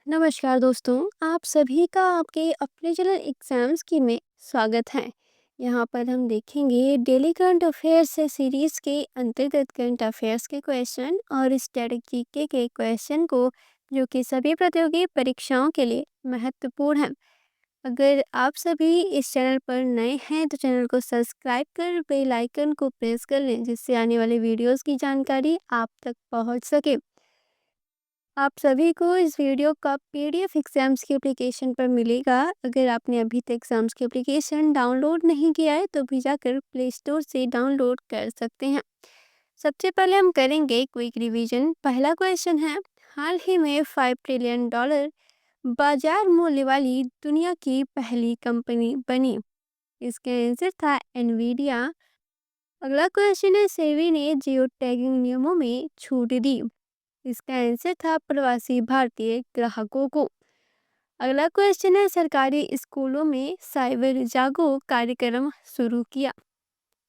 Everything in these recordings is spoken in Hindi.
नमस्कार दोस्तों, आप सभी का आपके अपने चैनल एग्जाम्स की में स्वागत है। यहाँ पर हम देखेंगे डेली करंट अफेयर्स से सीरीज के अंतर्गत करंट अफेयर्स के क्वेश्चन और स्ट्रेटजी के क्वेश्चन को, जो कि सभी प्रतियोगी परीक्षाओं के लिए महत्वपूर्ण है। अगर आप सभी इस चैनल पर नए हैं तो चैनल को सब्सक्राइब कर बेल आइकन को प्रेस कर लें, जिससे आने वाले वीडियोस की जानकारी आप तक पहुँच सके। आप सभी को इस वीडियो का पीडीएफ एग्जाम्स की एप्लीकेशन पर मिलेगा। अगर आपने अभी तक एग्जाम्स की एप्लीकेशन डाउनलोड नहीं किया है तो भी जाकर प्ले स्टोर से डाउनलोड कर सकते हैं। सबसे पहले हम करेंगे क्विक रिवीजन। पहला क्वेश्चन है, हाल ही में $5 ट्रिलियन बाजार मूल्य वाली दुनिया की पहली कंपनी बनी। इसका आंसर था एनवीडिया। अगला क्वेश्चन है, सेबी ने जियो टैगिंग नियमों में छूट दी। इसका आंसर था प्रवासी भारतीय ग्राहकों को। अगला क्वेश्चन है, सरकारी स्कूलों में साइबर जागो कार्यक्रम शुरू किया।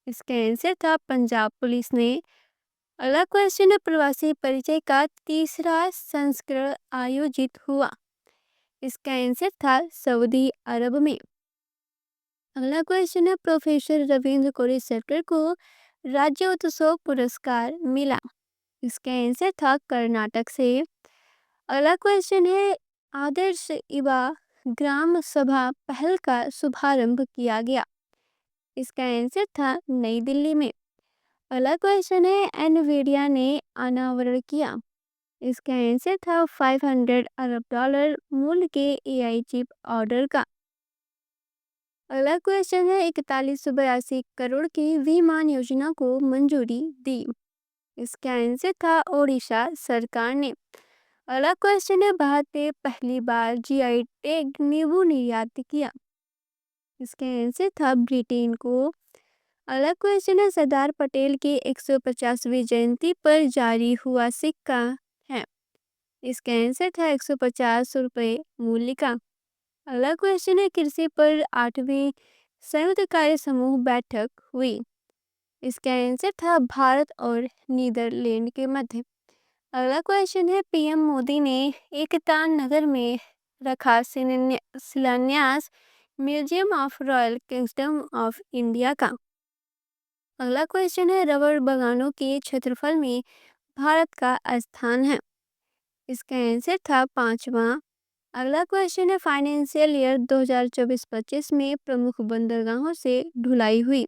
इसका आंसर था पंजाब पुलिस ने। अगला क्वेश्चन है, प्रवासी परिचय का तीसरा संस्करण आयोजित हुआ। इसका आंसर था सऊदी अरब में। अगला क्वेश्चन है, प्रोफेसर रविंद्र कोरेसकर को राज्य उत्सव पुरस्कार मिला। इसका आंसर था कर्नाटक से। अगला क्वेश्चन है, आदर्श युवा ग्राम सभा पहल का शुभारंभ किया गया। इसका आंसर था नई दिल्ली में। अगला क्वेश्चन है, एनवीडिया ने अनावरण किया। इसका आंसर था $500 अरब मूल्य के एआई चिप ऑर्डर का। अगला क्वेश्चन है, 4182 करोड़ की विमान योजना को मंजूरी दी। इसका आंसर था ओडिशा सरकार ने। अगला क्वेश्चन है, भारत ने पहली बार जीआई टैग नींबू निर्यात किया। इसका आंसर था ब्रिटेन को। अगला क्वेश्चन है, सरदार पटेल की 150वीं जयंती पर जारी हुआ सिक्का है। इसका आंसर था 150 रुपये मूल्य का। अगला क्वेश्चन है, कृषि पर 8वीं संयुक्त कार्य समूह बैठक हुई। इसका आंसर था भारत और नीदरलैंड के मध्य। अगला क्वेश्चन है, पीएम मोदी ने एकता नगर में रखा शिलान्यास museum of royal kingdom of India का। अगला क्वेश्चन है, रबर बागानों के क्षेत्रफल में भारत का स्थान है। इसका आंसर था 5वां। अगला क्वेश्चन है, फाइनेंशियल ईयर 2024-25 में प्रमुख बंदरगाहों से ढुलाई हुई।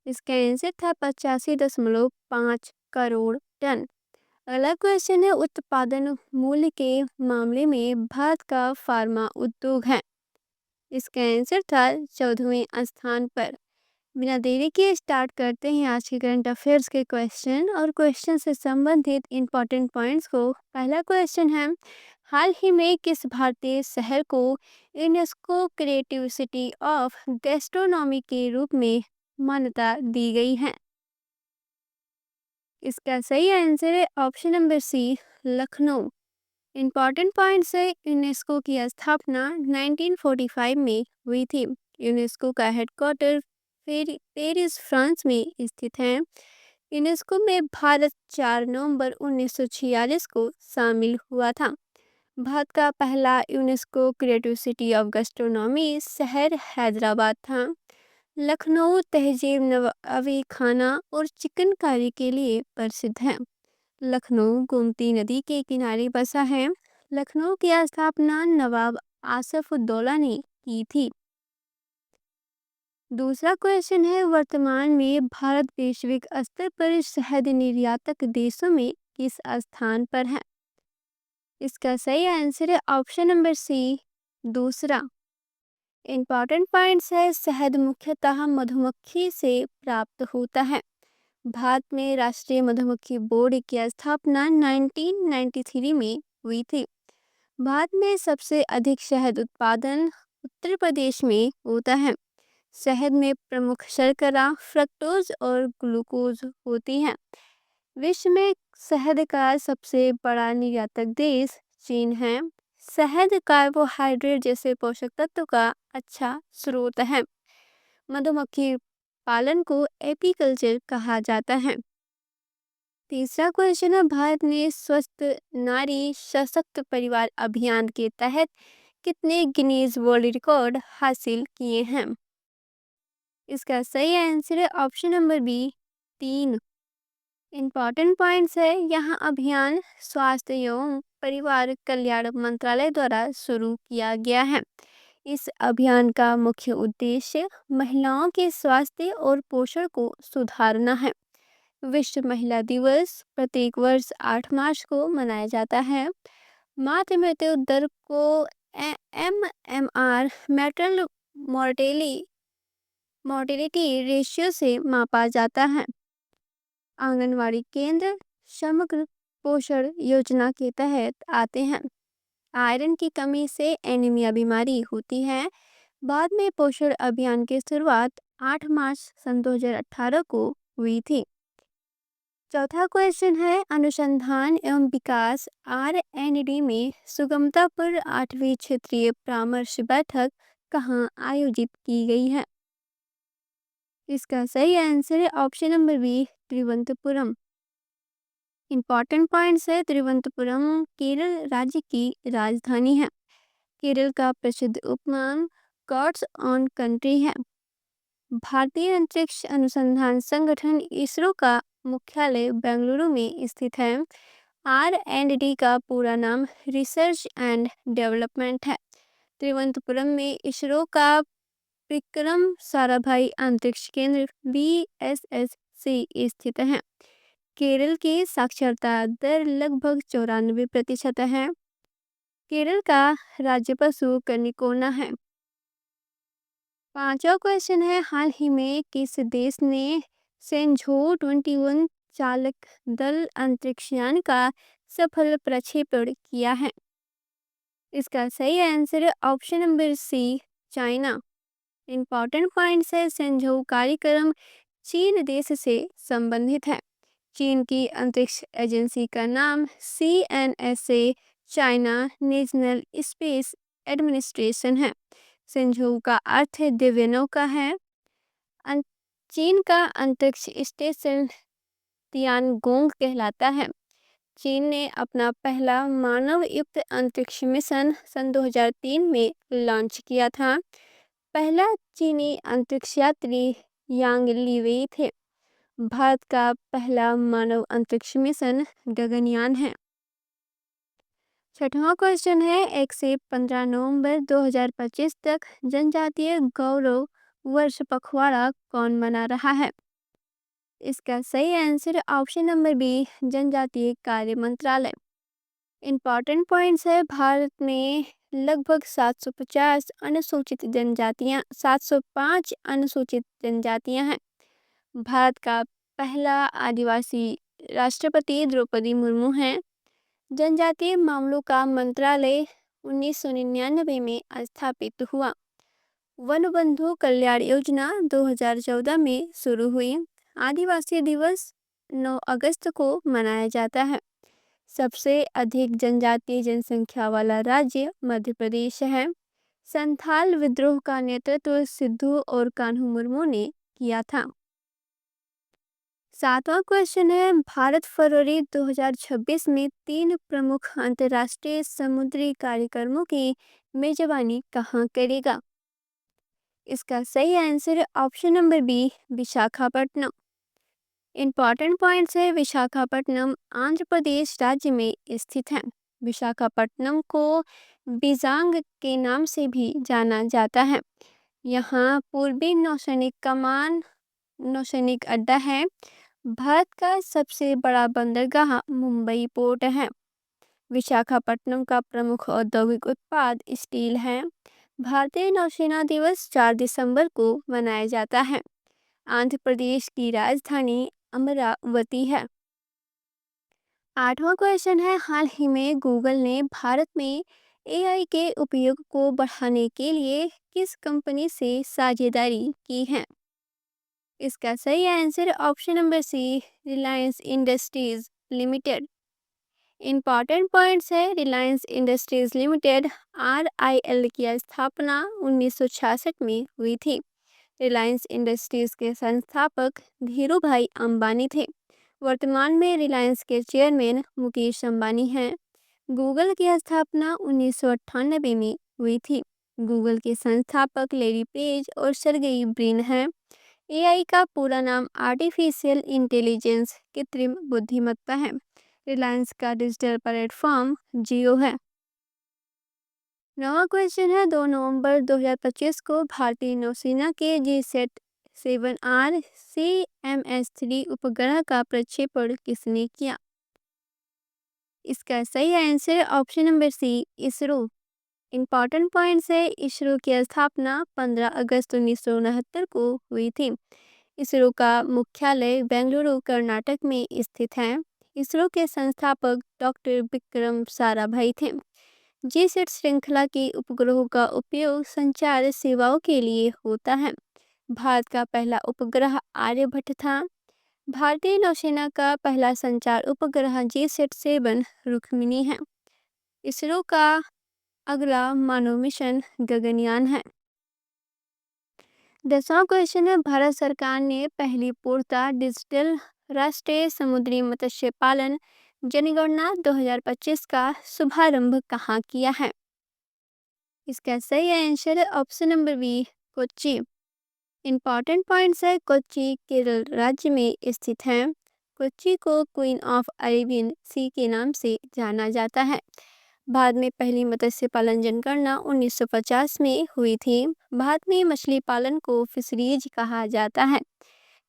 इसका आंसर था 85.5 करोड़ टन। अगला क्वेश्चन है, उत्पादन मूल्य के मामले में भारत का फार्मा उद्योग है। इसका आंसर था 14वें स्थान पर। बिना देरी के स्टार्ट करते हैं आज के करंट अफेयर्स के क्वेश्चन और क्वेश्चन से संबंधित इंपॉर्टेंट पॉइंट्स को। पहला क्वेश्चन है, हाल ही में किस भारतीय शहर को UNESCO creative city of gastronomy के रूप में मान्यता दी गई है। इसका सही आंसर है option number C, Lucknow. Important points है, यूनेस्को की स्थापना 1945 में हुई थी। यूनेस्को का हेडक्वार्टर पेरिस फ्रांस में स्थित है। यूनेस्को में भारत 4 नवंबर 1946 को शामिल हुआ था। भारत का पहला UNESCO creative city of gastronomy शहर हैदराबाद था। लखनऊ तहजीब नवाबी खाना और चिकनकारी के लिए प्रसिद्ध है। लखनऊ गोमती नदी के किनारे बसा है। लखनऊ की स्थापना नवाब आसफ उद्दौला ने की थी। दूसरा क्वेश्चन है, वर्तमान में भारत वैश्विक स्तर पर शहद निर्यातक देशों में किस स्थान पर है। इसका सही आंसर है ऑप्शन नंबर सी, दूसरा। इंपॉर्टेंट पॉइंट्स है, शहद मुख्यतः मधुमक्खी से प्राप्त होता है। भारत में राष्ट्रीय मधुमक्खी बोर्ड की स्थापना 1993 में हुई थी। भारत में सबसे अधिक शहद उत्पादन उत्तर प्रदेश में होता है। शहद में प्रमुख शर्करा फ्रक्टोज और ग्लूकोज होती हैं। विश्व में शहद का सबसे बड़ा निर्यातक देश चीन है। शहद कार्बोहाइड्रेट जैसे पोषक तत्व का अच्छा स्रोत है। मधुमक्खी पालन को एपीकल्चर कहा जाता है। तीसरा क्वेश्चन है, भारत ने स्वस्थ नारी सशक्त परिवार अभियान के तहत कितने गिनीज वर्ल्ड रिकॉर्ड हासिल किए हैं? इसका सही आंसर है option number B, 3। Important points है, यहाँ अभियान स्वास्थ्य एवं परिवार कल्याण मंत्रालय द्वारा शुरू किया गया है। इस अभियान का मुख्य उद्देश्य महिलाओं के स्वास्थ्य और पोषण को सुधारना है। विश्व महिला दिवस प्रत्येक वर्ष 8 मार्च को मनाया जाता है। मातृ मृत्यु दर को MMR मैटरनल मोर्टेलिटी रेशियो से मापा जाता है। आंगनवाड़ी केंद्र समग्र पोषण योजना के तहत आते हैं। आयरन की कमी से एनीमिया बीमारी होती है। बाद में पोषण अभियान की शुरुआत 8 मार्च सन 2018 को हुई थी। चौथा क्वेश्चन है, अनुसंधान एवं विकास R&D में सुगमता पर 8वीं क्षेत्रीय परामर्श बैठक कहाँ आयोजित की गई है? इसका सही आंसर है option number B, Thiruvananthapuram. Important points है, तिरुवनंतपुरम केरल राज्य की राजधानी है। केरल का प्रसिद्ध उपनाम गॉड्स ऑन कंट्री है। भारतीय अंतरिक्ष अनुसंधान संगठन इसरो का मुख्यालय बेंगलुरु में स्थित है। R&D का पूरा नाम रिसर्च एंड डेवलपमेंट है। तिरुवनंतपुरम में इसरो का विक्रम साराभाई अंतरिक्ष केंद्र VSS स्थित है। केरल की साक्षरता दर लगभग 94% है। केरल का राज्य पशु कर्णिकोना है। पांचवा क्वेश्चन है, हाल ही में किस देश ने सेंझो 21 चालक दल अंतरिक्षयान का सफल प्रक्षेपण किया है? इसका सही आंसर है option number C, China. Important points है, सेंझो कार्यक्रम चीन देश से संबंधित है। चीन की अंतरिक्ष एजेंसी का नाम CNSA China national space administration है। सेंझोउ का अर्थ है दिव्य नौका है। चीन का अंतरिक्ष स्टेशन तियानगोंग कहलाता है। चीन ने अपना पहला मानव युक्त अंतरिक्ष मिशन सन 2003 में लॉन्च किया था। पहला चीनी अंतरिक्ष यात्री यांग लीवेई थे। भारत का पहला मानव अंतरिक्ष मिशन गगनयान है। छठवां क्वेश्चन है, 1 से 15 नवंबर 2025 तक जनजातीय गौरव वर्ष पखवाड़ा कौन मना रहा है? इसका सही आंसर ऑप्शन नंबर बी, जनजातीय कार्य मंत्रालय। इम्पॉर्टेंट पॉइंट्स है, भारत में लगभग 705 अनुसूचित जनजातियां हैं। भारत का पहला आदिवासी राष्ट्रपति द्रौपदी मुर्मू हैं। जनजातीय मामलों का मंत्रालय 1999 में स्थापित हुआ। वन बंधु कल्याण योजना 2014 में शुरू हुई। आदिवासी दिवस 9 अगस्त को मनाया जाता है। सबसे अधिक जनजातीय जनसंख्या वाला राज्य मध्य प्रदेश है। संथाल विद्रोह का नेतृत्व सिद्धू और कान्हू मुर्मू ने किया था। सातवां क्वेश्चन है, भारत फरवरी 2026 में 3 प्रमुख अंतर्राष्ट्रीय समुद्री कार्यक्रमों की मेजबानी कहाँ करेगा? इसका सही आंसर है option number B, Visakhapatnam. Important points है, विशाखापट्टनम आंध्र प्रदेश राज्य में स्थित है। विशाखापट्टनम को बीजांग के नाम से भी जाना जाता है। यहाँ पूर्वी नौसैनिक अड्डा है। भारत का सबसे बड़ा बंदरगाह मुंबई पोर्ट है। विशाखापट्टनम का प्रमुख औद्योगिक उत्पाद स्टील है। भारतीय नौसेना दिवस 4 दिसंबर को मनाया जाता है। आंध्र प्रदेश की राजधानी अमरावती है। आठवां क्वेश्चन है, हाल ही में गूगल ने भारत में AI के उपयोग को बढ़ाने के लिए किस कंपनी से साझेदारी की है? इसका सही answer option number C, Reliance Industries Limited. Important points है, रिलायंस इंडस्ट्रीज लिमिटेड RIL की स्थापना 1966 में हुई थी। रिलायंस इंडस्ट्रीज के संस्थापक धीरूभाई अंबानी थे। वर्तमान में रिलायंस के चेयरमैन मुकेश अंबानी हैं। गूगल की स्थापना 1998 में हुई थी। गूगल के संस्थापक लेरी पेज और सर्गेई ब्रिन हैं। एआई का पूरा नाम आर्टिफिशियल इंटेलिजेंस कृत्रिम बुद्धिमत्ता है। रिलायंस का डिजिटल प्लेटफॉर्म जियो है। नवा क्वेश्चन है, 2 नवंबर 2025 को भारतीय नौसेना के G-7R CMS-3 उपग्रह का प्रक्षेपण किसने किया? इसका सही आंसर है option number C, ISRO. Important points है, इसरो की स्थापना 15 अगस्त 1969 को हुई थी। इसरो का मुख्यालय बेंगलुरु कर्नाटक में स्थित है। इसरो के संस्थापक डॉक्टर विक्रम साराभाई थे। जी-सेट श्रृंखला के उपग्रहों का उपयोग संचार सेवाओं के लिए होता है। भारत का पहला उपग्रह आर्यभट्ट था। भारतीय नौसेना का पहला संचार उपग्रह G-7 रुक्मिणी है। इसरो का अगला मानव मिशन गगनयान है। 10वां क्वेश्चन है, भारत सरकार ने पहली पूर्णतः डिजिटल राष्ट्रीय समुद्री मत्स्य पालन जनगणना 2025 का शुभारंभ कहाँ किया है? इसका सही आंसर है option number B, Kochi. Important points है, कोच्चि केरल राज्य में स्थित है। कोच्चि को क्वीन ऑफ अरेबियन सी के नाम से जाना जाता है। भारत में पहली मत्स्य पालन जनगणना 1950 में हुई थी। भारत में मछली पालन को फिशरीज कहा जाता है।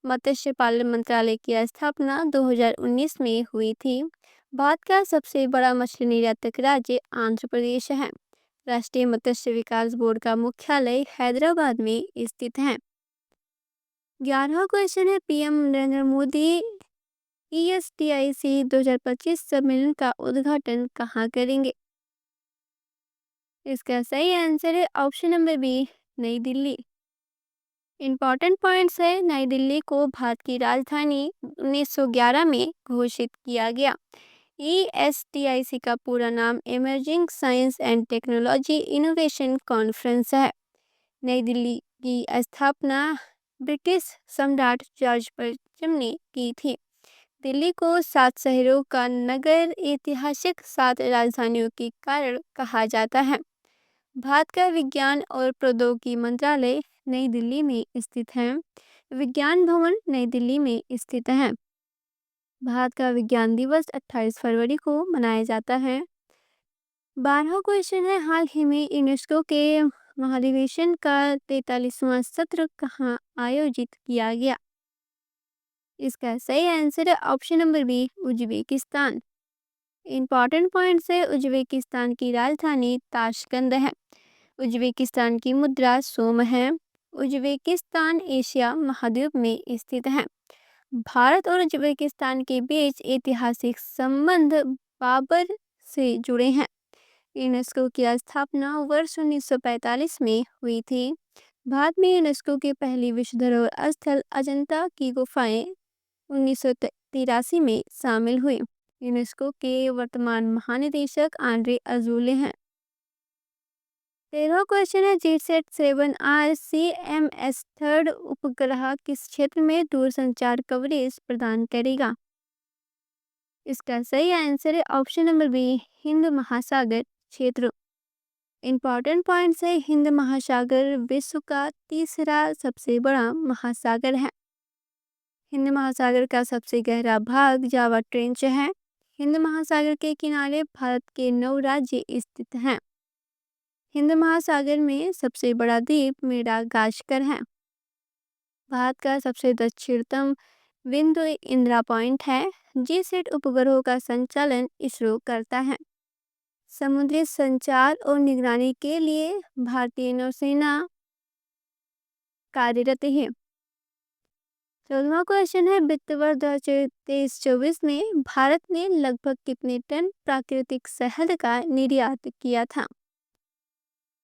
मत्स्य पालन मंत्रालय की स्थापना 2019 में हुई थी। भारत का सबसे बड़ा मछली निर्यातक राज्य आंध्र प्रदेश है। राष्ट्रीय मत्स्य विकास बोर्ड का मुख्यालय हैदराबाद में स्थित है। 11वां क्वेश्चन है, पीएम नरेंद्र मोदी ESTIC 2025 सम्मेलन का उद्घाटन कहाँ करेंगे? इसका सही आंसर है ऑप्शन नंबर बी, नई दिल्ली। इंपॉर्टेंट पॉइंट्स है, नई दिल्ली को भारत की राजधानी 1911 में घोषित किया गया। ESTIC का पूरा नाम emerging science and technology innovation conference है। नई दिल्ली की स्थापना ब्रिटिश सम्राट जॉर्ज पंचम ने की थी। दिल्ली को 7 शहरों का नगर ऐतिहासिक 7 राजधानियों के कारण कहा जाता है। भारत का विज्ञान और प्रौद्योगिकी मंत्रालय नई दिल्ली में स्थित है। विज्ञान भवन नई दिल्ली में स्थित है। भारत का विज्ञान दिवस 28 फरवरी को मनाया जाता है। 12वां क्वेश्चन है, हाल ही में यूनेस्को के महाधिवेशन का 43वां सत्र कहाँ आयोजित किया गया? इसका सही आंसर है option number B, Uzbekistan. Important points है, उज्बेकिस्तान की राजधानी ताशकंद है। उज्बेकिस्तान की मुद्रा सोम है। उज्बेकिस्तान एशिया महाद्वीप में स्थित है। भारत और उज्बेकिस्तान के बीच ऐतिहासिक संबंध बाबर से जुड़े हैं। यूनेस्को की स्थापना वर्ष 1945 में हुई थी। भारत में यूनेस्को के पहली विश्व धरोहर स्थल अजंता की गुफाएं 1983 में शामिल हुई। यूनेस्को के वर्तमान महानिदेशक आंद्रे अजूले हैं। 13वां क्वेश्चन है, G-7R CMS थर्ड उपग्रह किस क्षेत्र में दूरसंचार कवरेज प्रदान करेगा? इसका सही आंसर है ऑप्शन नंबर बी, हिंद महासागर क्षेत्र। इंपॉर्टेंट पॉइंट्स है, हिंद महासागर विश्व का तीसरा सबसे बड़ा महासागर है। हिंद महासागर का सबसे गहरा भाग जावा ट्रेंच है। हिंद महासागर के किनारे भारत के 9 राज्य स्थित हैं। हिंद महासागर में सबसे बड़ा द्वीप मेडागास्कर है। भारत का सबसे दक्षिणतम बिंदु इंदिरा पॉइंट है। G-सेट उपग्रहों का संचालन इसरो करता है। समुद्री संचार और निगरानी के लिए भारतीय नौसेना कार्यरत है। 14वां क्वेश्चन है, वित्त वर्ष 2023-24 में भारत ने लगभग कितने टन प्राकृतिक शहद का निर्यात किया था?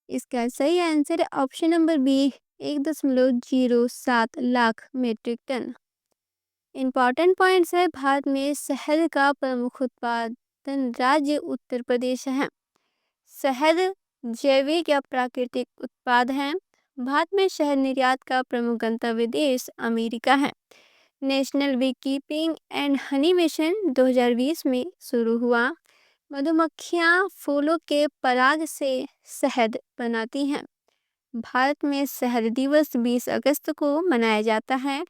इसका सही आंसर है option number B, 1.07 lakh metric tonne. Important points है, भारत में शहद का प्रमुख उत्पादन राज्य उत्तर प्रदेश है। शहद जैविक या प्राकृतिक उत्पाद है। भारत में शहद निर्यात का प्रमुख गंतव्य देश अमेरिका है। National bee keeping and honey mission 2020 में शुरू हुआ। मधुमक्खियां फूलों के पराग से शहद बनाती हैं। भारत में शहद दिवस 20 अगस्त को मनाया जाता है।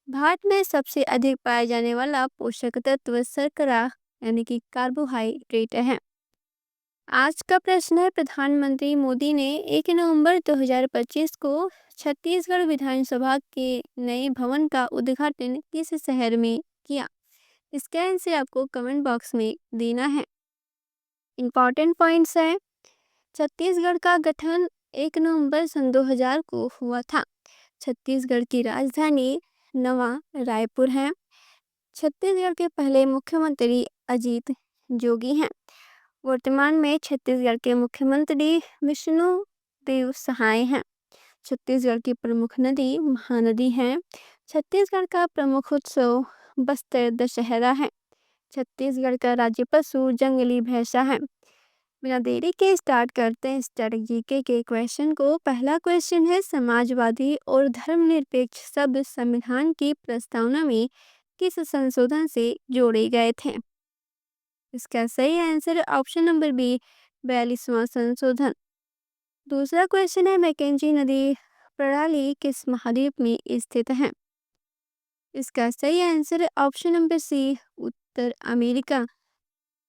भारत में सबसे अधिक पाया जाने वाला पोषक तत्व शर्करा यानी कि कार्बोहाइड्रेट है। आज का प्रश्न है, प्रधानमंत्री मोदी ने 1 नवंबर 2025 को छत्तीसगढ़ विधानसभा के नए भवन का उद्घाटन किस शहर में किया? इसका आंसर आपको कमेंट बॉक्स में देना है। इम्पॉर्टेंट पॉइंट्स है, छत्तीसगढ़ का गठन 1 नवंबर सन 2000 को हुआ था। छत्तीसगढ़ की राजधानी नवा रायपुर है। छत्तीसगढ़ के पहले मुख्यमंत्री अजीत जोगी हैं। वर्तमान में छत्तीसगढ़ के मुख्यमंत्री विष्णु देव सहाय हैं। छत्तीसगढ़ की प्रमुख नदी महानदी है। छत्तीसगढ़ का प्रमुख उत्सव बस्तर दशहरा है। छत्तीसगढ़ का राज्य पशु जंगली भैंसा है। बिना देरी के स्टार्ट करते हैं स्टैटिक जीके के क्वेश्चन को। पहला क्वेश्चन है, समाजवादी और धर्मनिरपेक्ष शब्द संविधान की प्रस्तावना में किस संशोधन से जोड़े गए थे? इसका सही आंसर ऑप्शन नंबर बी, 42वां संशोधन। दूसरा क्वेश्चन है, मैकेंजी नदी प्रणाली किस महाद्वीप में स्थित है? इसका सही आंसर ऑप्शन नंबर सी, उत्तर अमेरिका।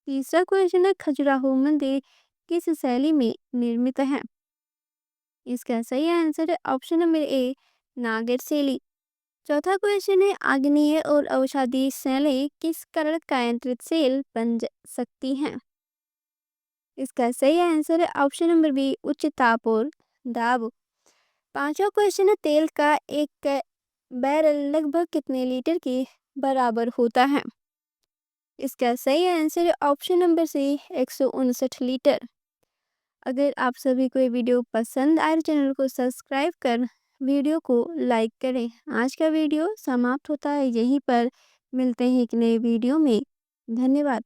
तीसरा क्वेश्चन है, खजुराहो मंदिर किस शैली में निर्मित है? इसका सही आंसर है ऑप्शन नंबर ए, नागर शैली। चौथा क्वेश्चन है, आग्नेय और अवसादी शैली किस कारण कायांतरित सेल बन सकती हैं? इसका सही आंसर है ऑप्शन नंबर बी, उच्च ताप और दाब। पांचवा क्वेश्चन है, तेल का एक बैरल लगभग कितने लीटर के बराबर होता है? इसका सही आंसर है ऑप्शन नंबर सी, 159 लीटर। अगर आप सभी को ये वीडियो पसंद आए तो चैनल को सब्सक्राइब कर वीडियो को लाइक करें। आज का वीडियो समाप्त होता है यहीं पर। मिलते हैं एक नए वीडियो में। धन्यवाद।